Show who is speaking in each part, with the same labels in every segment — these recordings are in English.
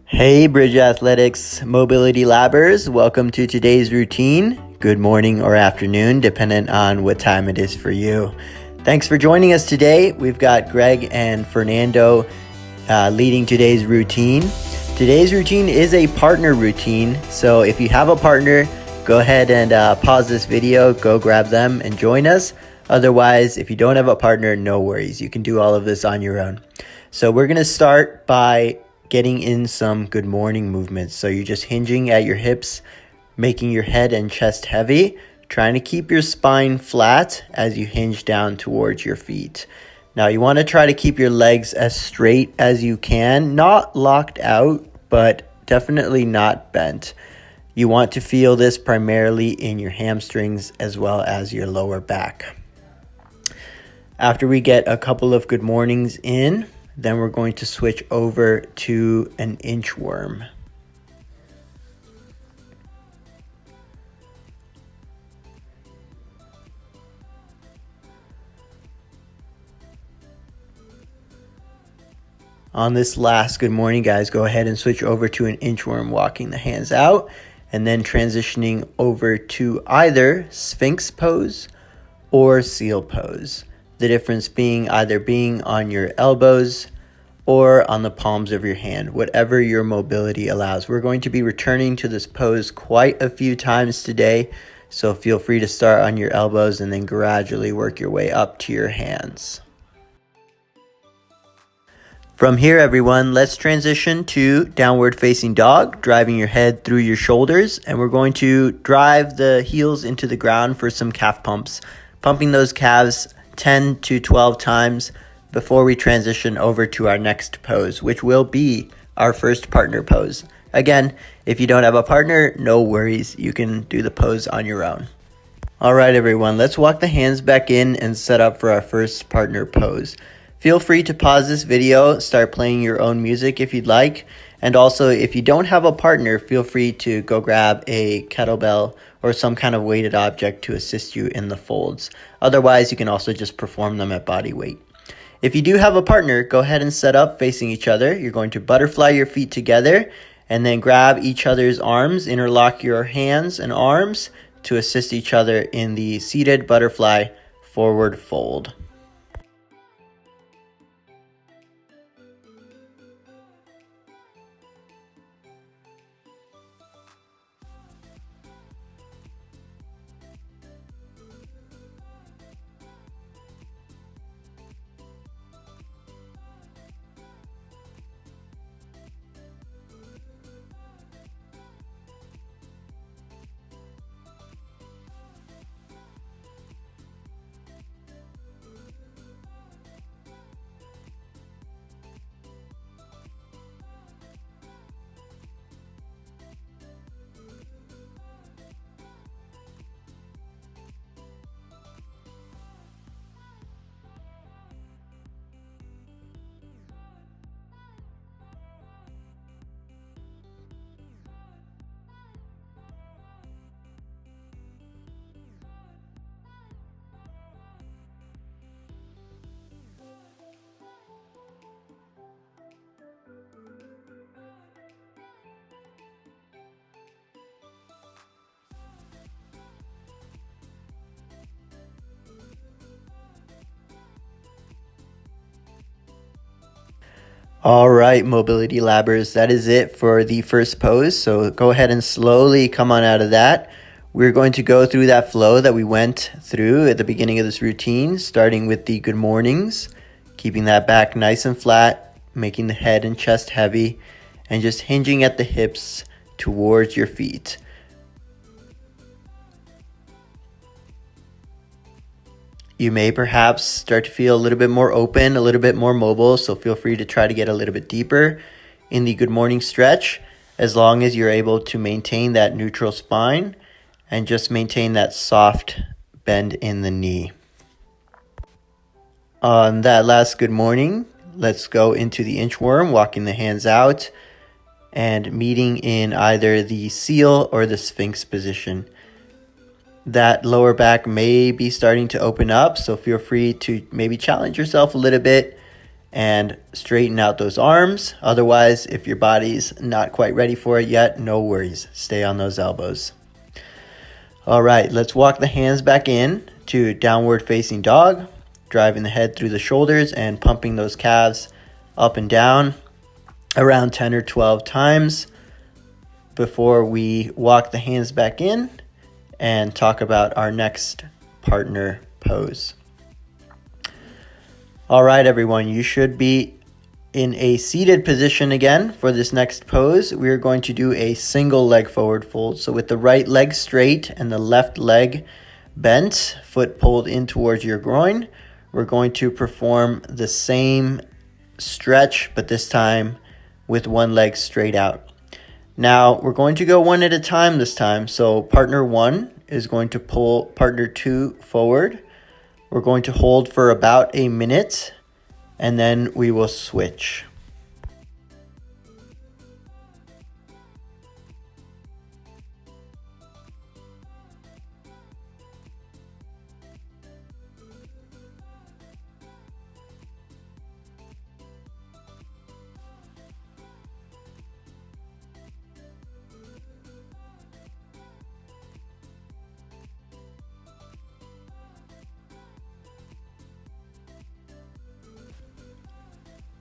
Speaker 1: Hey Bridge Athletics Mobility Labbers, welcome to today's routine. Good morning or afternoon, depending on what time it is for you. Thanks for joining us today. We've got Greg and Fernando leading today's routine. Today's routine is a partner routine, so if you have a partner, go ahead and pause this video, go grab them and join us. Otherwise, if you don't have a partner, no worries. You can do all of this on your own. So we're going to start by getting in some good morning movements. So you're just hinging at your hips, making your head and chest heavy, trying to keep your spine flat as you hinge down towards your feet. Now you want to try to keep your legs as straight as you can, not locked out, but definitely not bent. You want to feel this primarily in your hamstrings as well as your lower back. After we get a couple of good mornings in, then we're going to switch over to an inchworm. On this last good morning, guys, go ahead and switch over to an inchworm, walking the hands out, and then transitioning over to either Sphinx pose or seal pose. The difference being either being on your elbows or on the palms of your hand, whatever your mobility allows. We're going to be returning to this pose quite a few times today, so feel free to start on your elbows and then gradually work your way up to your hands. From here, everyone, let's transition to downward facing dog, driving your head through your shoulders, and we're going to drive the heels into the ground for some calf pumps, pumping those calves 10 to 12 times before we transition over to our next pose, which will be our first partner pose. Again, if you don't have a partner, no worries. You can do the pose on your own. All right, everyone, let's walk the hands back in and set up for our first partner pose. Feel free to pause this video, start playing your own music if you'd like. And also, if you don't have a partner, feel free to go grab a kettlebell or some kind of weighted object to assist you in the folds. Otherwise, you can also just perform them at body weight. If you do have a partner, go ahead and set up facing each other. You're going to butterfly your feet together and then grab each other's arms, interlock your hands and arms to assist each other in the seated butterfly forward fold. All right, mobility labbers, that is it for the first pose. So go ahead and slowly come on out of that. We're going to go through that flow that we went through at the beginning of this routine, starting with the good mornings, keeping that back nice and flat, making the head and chest heavy, and just hinging at the hips towards your feet. You may perhaps start to feel a little bit more open, a little bit more mobile, so feel free to try to get a little bit deeper in the good morning stretch, as long as you're able to maintain that neutral spine and just maintain that soft bend in the knee. On that last good morning, let's go into the inchworm, walking the hands out and meeting in either the seal or the Sphinx position. That lower back may be starting to open up, so feel free to maybe challenge yourself a little bit and straighten out those arms. Otherwise, if your body's not quite ready for it yet, no worries. Stay on those elbows. All right, let's walk the hands back in to downward facing dog, driving the head through the shoulders and pumping those calves up and down around 10 or 12 times before we walk the hands back in and talk about our next partner pose. All right, everyone, you should be in a seated position again for this next pose. We are going to do a single leg forward fold. So with the right leg straight and the left leg bent, foot pulled in towards your groin, we're going to perform the same stretch, but this time with one leg straight out. Now, we're going to go one at a time this time. So partner one is going to pull partner two forward. We're going to hold for about a minute, and then we will switch.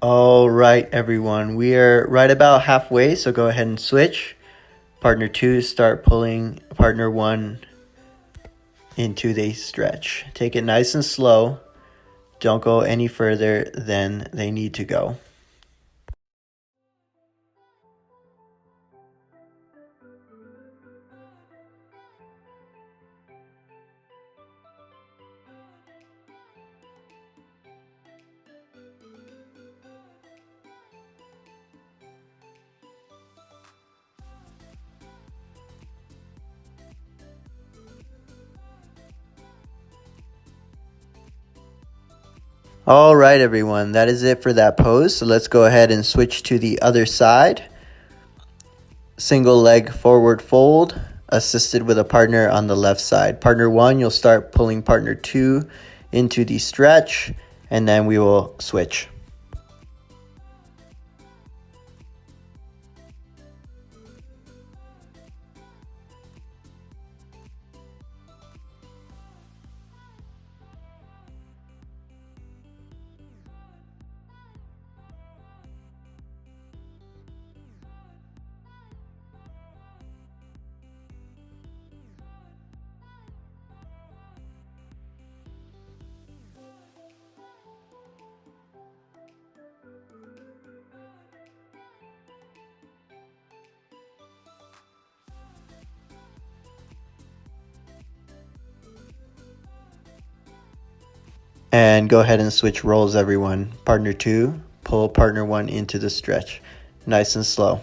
Speaker 1: All right, everyone, we are right about halfway, so go ahead and switch. Partner two, start pulling partner one into the stretch. Take it nice and slow. Don't go any further than they need to go. All right, everyone, that is it for that pose. So let's go ahead and switch to the other side. Single leg forward fold, assisted with a partner on the left side. Partner one, you'll start pulling partner two into the stretch, and then we will switch. And go ahead and switch roles, everyone. Partner two, pull partner one into the stretch. Nice and slow.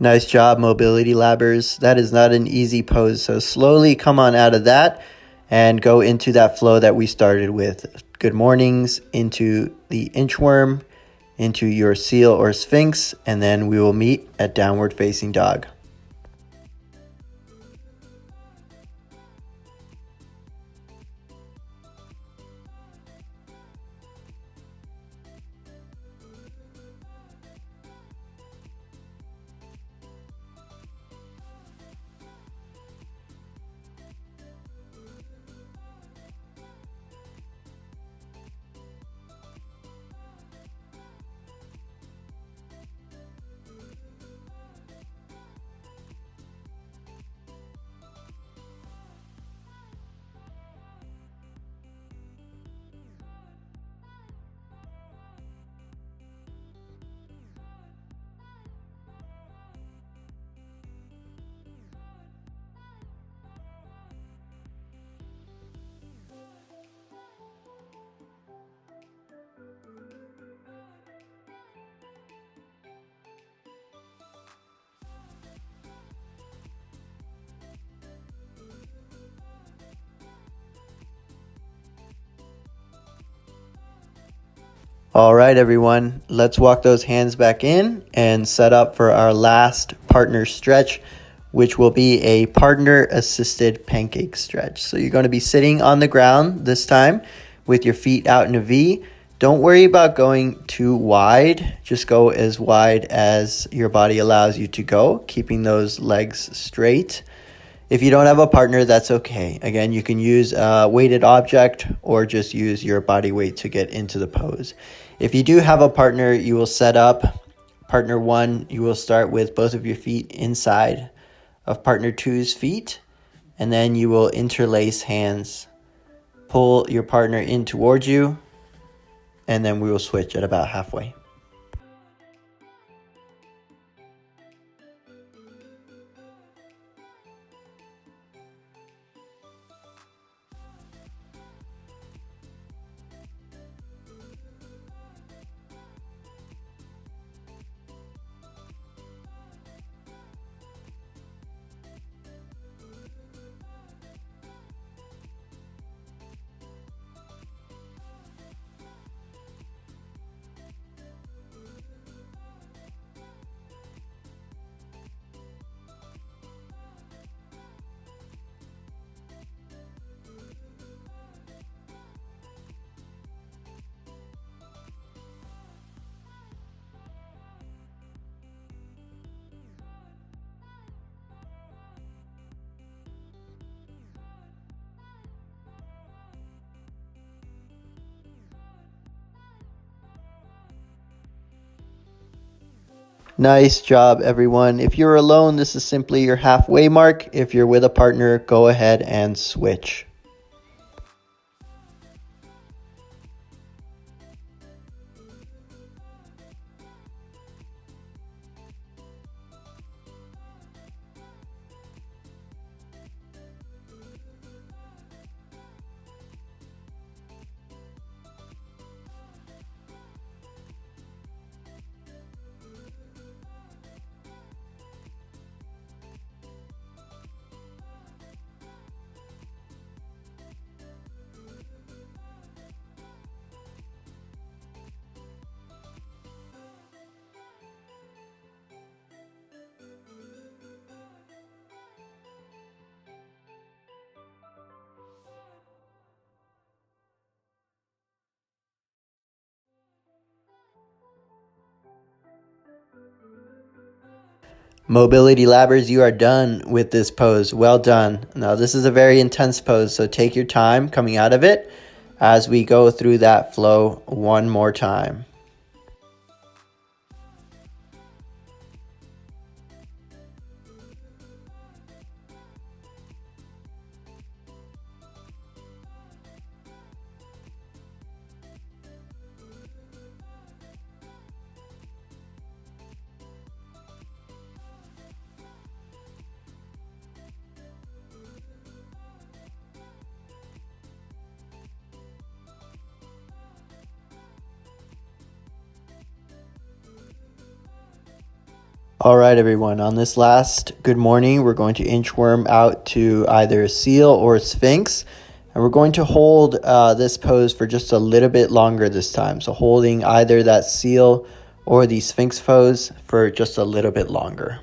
Speaker 1: Nice job, mobility labbers. That is not an easy pose, so slowly come on out of that and go into that flow that we started with. Good mornings, into the inchworm, into your seal or sphinx, and then we will meet at downward facing dog. All right, everyone, let's walk those hands back in and set up for our last partner stretch, which will be a partner assisted pancake stretch. So you're going to be sitting on the ground this time with your feet out in a V. Don't worry about going too wide. Just go as wide as your body allows you to go, keeping those legs straight. If you don't have a partner, that's okay. Again, you can use a weighted object or just use your body weight to get into the pose. If you do have a partner, you will set up partner one. You will start with both of your feet inside of partner two's feet, and then you will interlace hands. Pull your partner in towards you, and then we will switch at about halfway. Nice job, everyone. If you're alone, this is simply your halfway mark. If you're with a partner, go ahead and switch. Mobility labbers, you are done with this pose. Well done. Now, this is a very intense pose, so take your time coming out of it as we go through that flow one more time. All right, everyone. On this last good morning, we're going to inchworm out to either seal or sphinx. And we're going to hold this pose for just a little bit longer this time. So holding either that seal or the sphinx pose for just a little bit longer.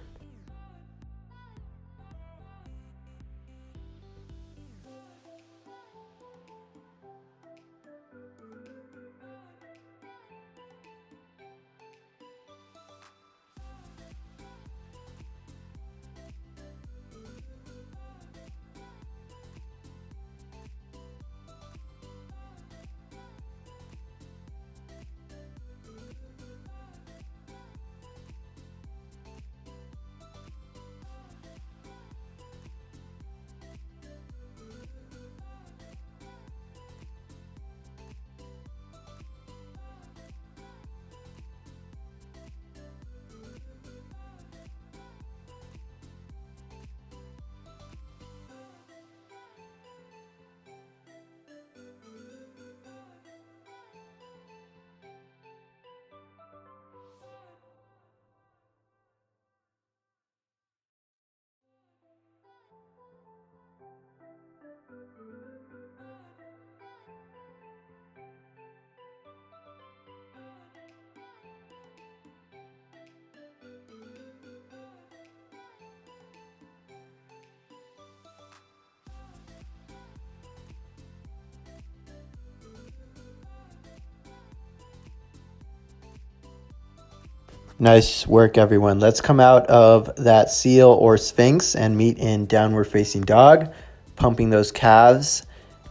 Speaker 1: Nice work, everyone. Let's come out of that seal or sphinx and meet in downward facing dog, pumping those calves.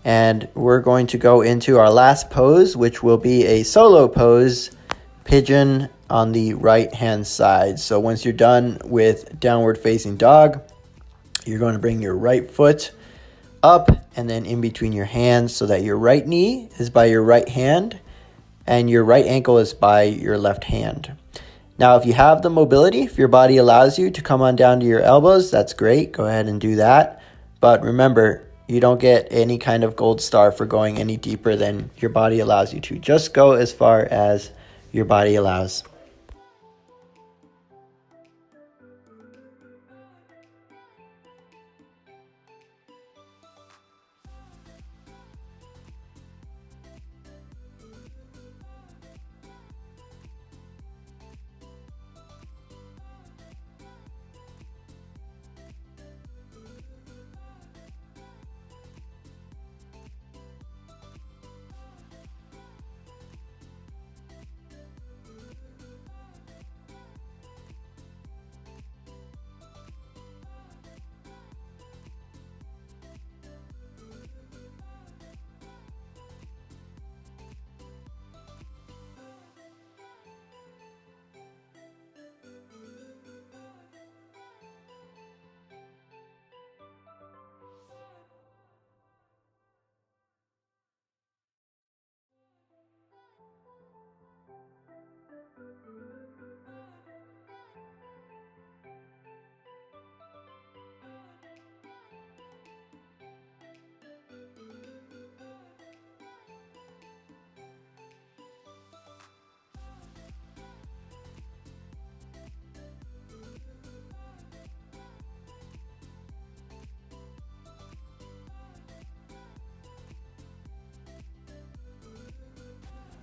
Speaker 1: And we're going to go into our last pose, which will be a solo pose, pigeon on the right hand side. So once you're done with downward facing dog, you're going to bring your right foot up and then in between your hands so that your right knee is by your right hand and your right ankle is by your left hand. Now, if you have the mobility, if your body allows you to come on down to your elbows, that's great. Go ahead and do that. But remember, you don't get any kind of gold star for going any deeper than your body allows you to. Just go as far as your body allows.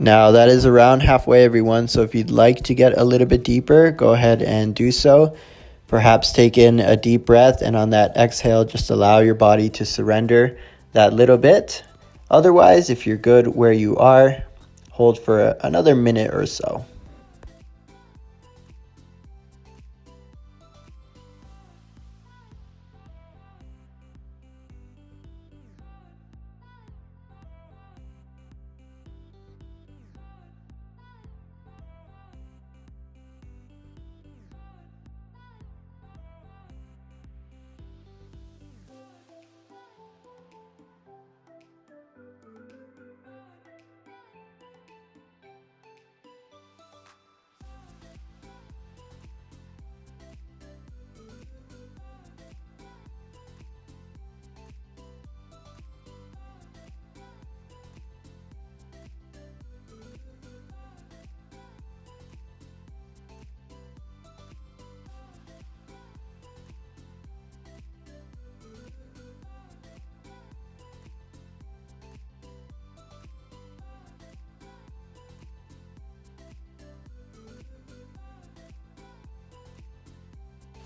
Speaker 1: Now that is around halfway, everyone. So if you'd like to get a little bit deeper, go ahead and do so. Perhaps take in a deep breath and on that exhale, just allow your body to surrender that little bit. Otherwise, if you're good where you are, hold for another minute or so.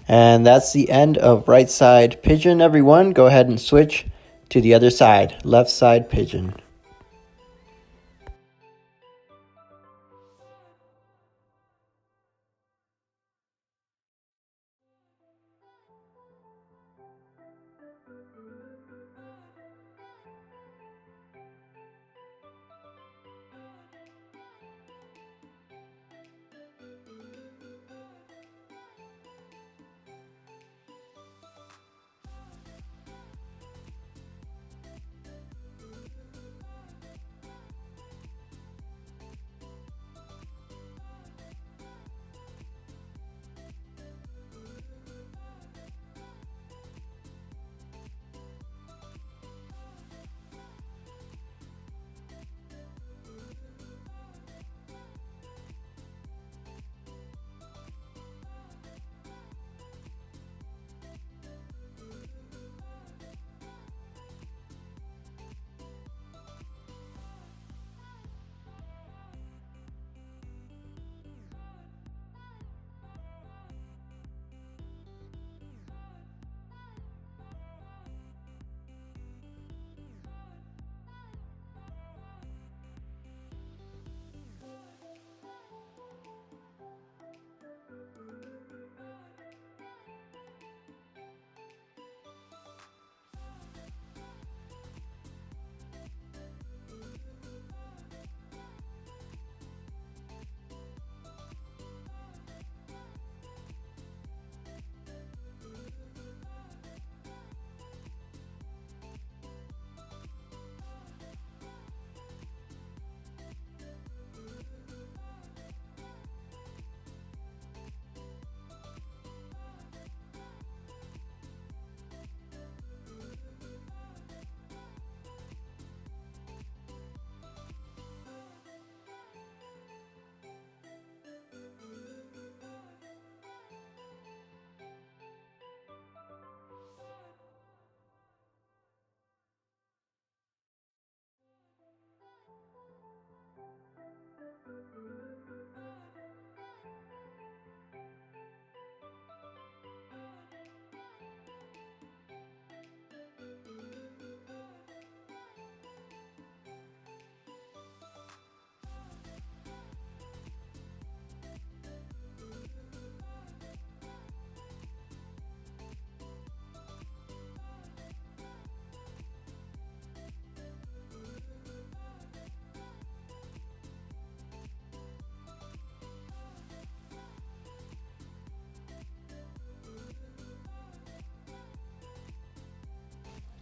Speaker 1: And that's the end of right side pigeon, everyone. Go ahead and switch to the other side, left side pigeon.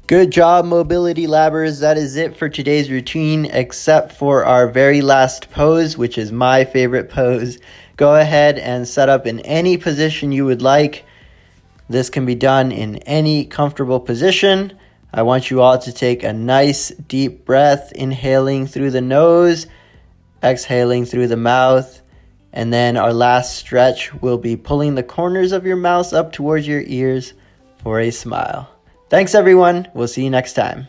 Speaker 1: Good job, Mobility Labbers. That is it for today's routine, except for our very last pose, which is my favorite pose. Go ahead and set up in any position you would like. This can be done in any comfortable position. I want you all to take a nice deep breath, inhaling through the nose, exhaling through the mouth. And then our last stretch will be pulling the corners of your mouth up towards your ears for a smile. Thanks, everyone. We'll see you next time.